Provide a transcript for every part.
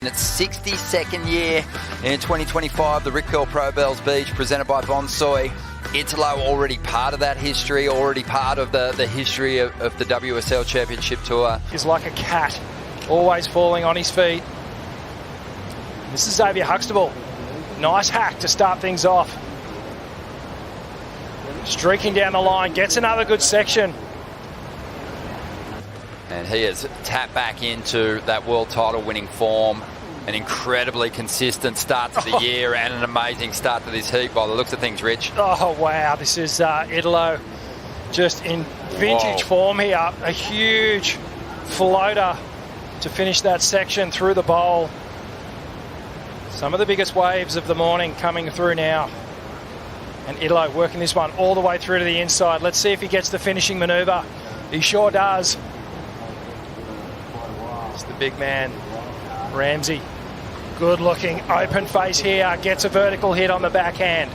In its 62nd year in 2025, the Rick Curl Pro Bells Beach, presented by Bonsoy. Italo already part of that history, already part of the history of the WSL Championship Tour. He's like a cat, always falling on his feet. This is X.Huxtable. Nice hack to start things off. Streaking down the line, gets another good section. And he has tapped back into that world title winning form. An incredibly consistent start to the year and an amazing start to this heat by the looks of things, Rich. Oh, wow. This is Italo just in vintage form here. A huge floater to finish that section through the bowl. Some of the biggest waves of the morning coming through now. And Italo working this one all the way through to the inside. Let's see if he gets the finishing manoeuvre. He sure does. It's the big man, Ramzi. Good looking open face here. Gets a vertical hit on the backhand.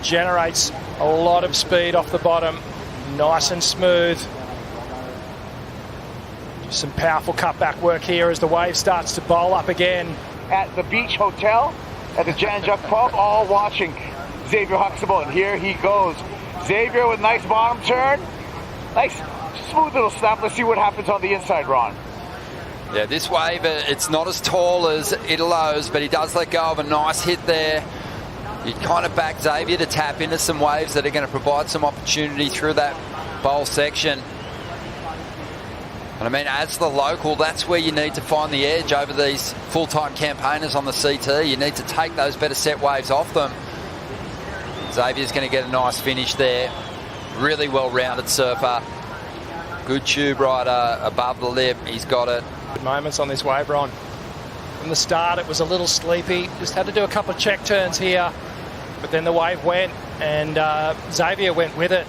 Generates a lot of speed off the bottom. Nice and smooth. Just some powerful cutback work here as the wave starts to bowl up again. At the Beach Hotel, at the Jan-Juk Pub, all watching X.Huxtable, and here he goes. Xavier with nice bottom turn. Nice smooth little snap. Let's see what happens on the inside, Ron. Yeah, this wave, it's not as tall as Italo's, but he does let go of a nice hit there. You kind of back Xavier to tap into some waves that are going to provide some opportunity through that bowl section. And I mean, as the local, that's where you need to find the edge over these full-time campaigners on the CT. You need to take those better set waves off them. Xavier's going to get a nice finish there. Really well-rounded surfer. Good tube rider above the lip. He's got it. Good moments on this wave, Ron. From the start, it was a little sleepy. Just had to do a couple of check turns here. But then the wave went, and Xavier went with it.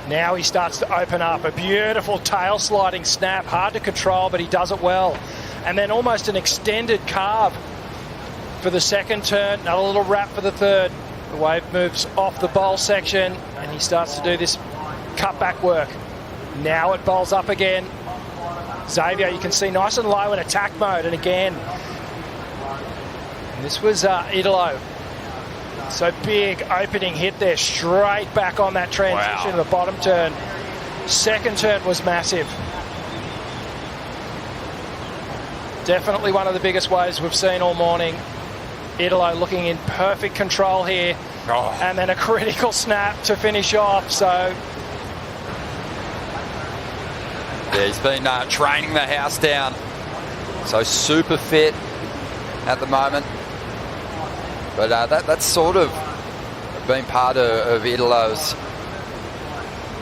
Now he starts to open up. A beautiful tail sliding snap. Hard to control, but he does it well. And then almost an extended carve for the second turn. Another little wrap for the third. The wave moves off the bowl section, and he starts to do this cutback work. Now it bowls up again. Xavier, you can see nice and low in attack mode, and again. And this was Italo. So big opening hit there, straight back on that transition to the bottom turn. Second turn was massive. Definitely one of the biggest waves we've seen all morning. Italo looking in perfect control here. And then a critical snap to finish off. So yeah, he's been training the house down. So super fit at the moment. But that's sort of been part of Italo's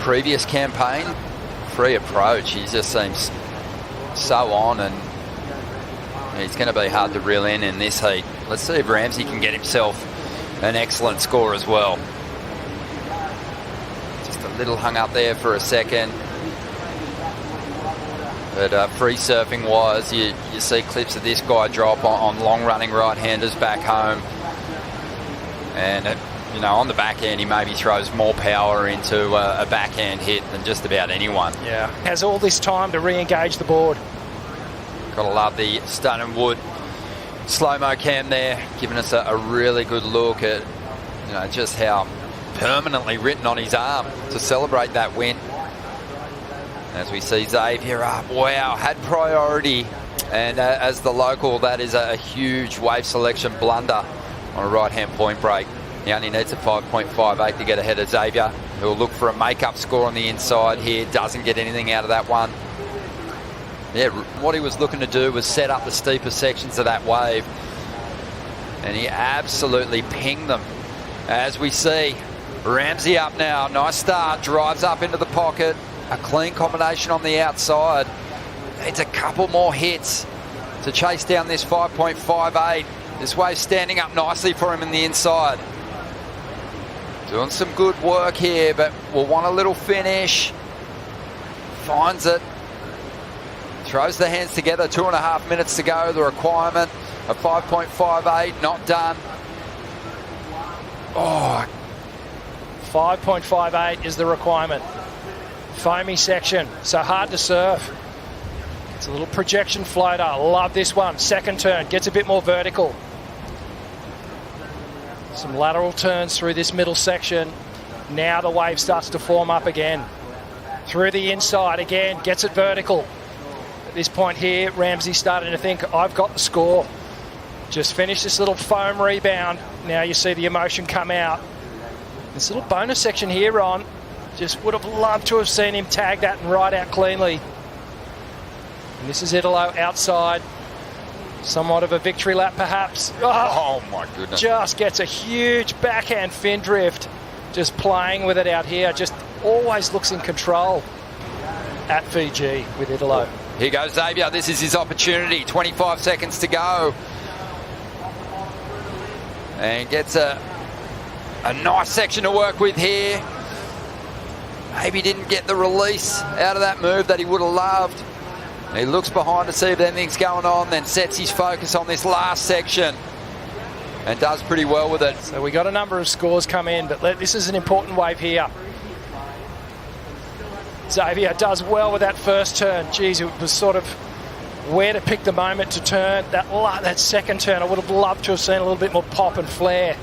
previous campaign. Free approach. He just seems so on, and he's going to be hard to reel in this heat. Let's see if Ramzi can get himself an excellent score as well. Just a little hung up there for a second. But free surfing wise, you see clips of this guy drop on long running right-handers back home. And, you know, on the backhand, he maybe throws more power into a backhand hit than just about anyone. Yeah, has all this time to re-engage the board. Gotta love the stone and wood slow-mo cam there, giving us a really good look at, you know, just how permanently written on his arm to celebrate that win. As we see Xavier up, wow, had priority. And as the local, that is a huge wave selection blunder on a right-hand point break. He only needs a 5.58 to get ahead of Xavier, who will look for a make-up score on the inside here. Doesn't get anything out of that one. Yeah, what he was looking to do was set up the steeper sections of that wave. And he absolutely pinged them. As we see, Ramzi up now. Nice start, drives up into the pocket. A clean combination on the outside. Needs a couple more hits to chase down this 5.58. This wave standing up nicely for him in the inside. Doing some good work here, but will want a little finish. Finds it. Throws the hands together. 2.5 minutes to go. The requirement of 5.58. Not done. Oh. 5.58 is the requirement. Foamy section, so hard to surf. It's a little projection floater. Love this one. Second turn, gets a bit more vertical. Some lateral turns through this middle section. Now the wave starts to form up again. Through the inside again, gets it vertical. At this point here, Ramzi's starting to think, I've got the score. Just finished this little foam rebound. Now you see the emotion come out. This little bonus section here, Ron, just would have loved to have seen him tag that and ride out cleanly. And this is Italo outside. Somewhat of a victory lap, perhaps. Oh my goodness. Just gets a huge backhand fin drift. Just playing with it out here. Just always looks in control at Fiji with Italo. Here goes Xavier. This is his opportunity. 25 seconds to go. And gets a nice section to work with here. Maybe didn't get the release out of that move that he would have loved. He looks behind to see if anything's going on, then sets his focus on this last section and does pretty well with it. So we got a number of scores come in, but this is an important wave here. Xavier does well with that first turn. Geez, it was sort of where to pick the moment to turn. That second turn, I would have loved to have seen a little bit more pop and flair.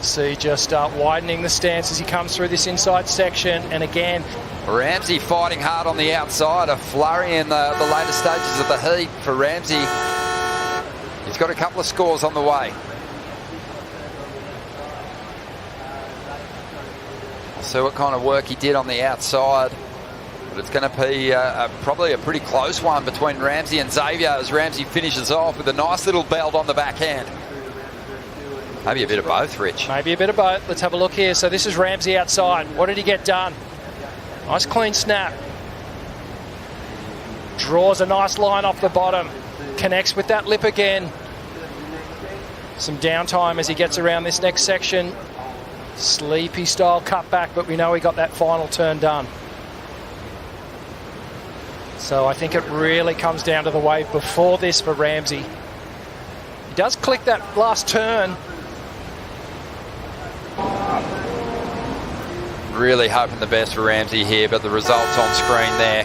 See, just widening the stance as he comes through this inside section. And again, Ramzi fighting hard on the outside. A flurry in the later stages of the heat for Ramzi. He's got a couple of scores on the way. See what kind of work he did on the outside. But it's going to be probably a pretty close one between Ramzi and Xavier as Ramzi finishes off with a nice little belt on the backhand. Maybe a bit of both, Rich. Maybe a bit of both. Let's have a look here. So this is Ramzi outside. What did he get done? Nice clean snap. Draws a nice line off the bottom. Connects with that lip again. Some downtime as he gets around this next section. Sleepy style cutback, but we know he got that final turn done. So I think it really comes down to the wave before this for Ramzi. He does click that last turn. Really hoping the best for Ramzi here, but the results on screen there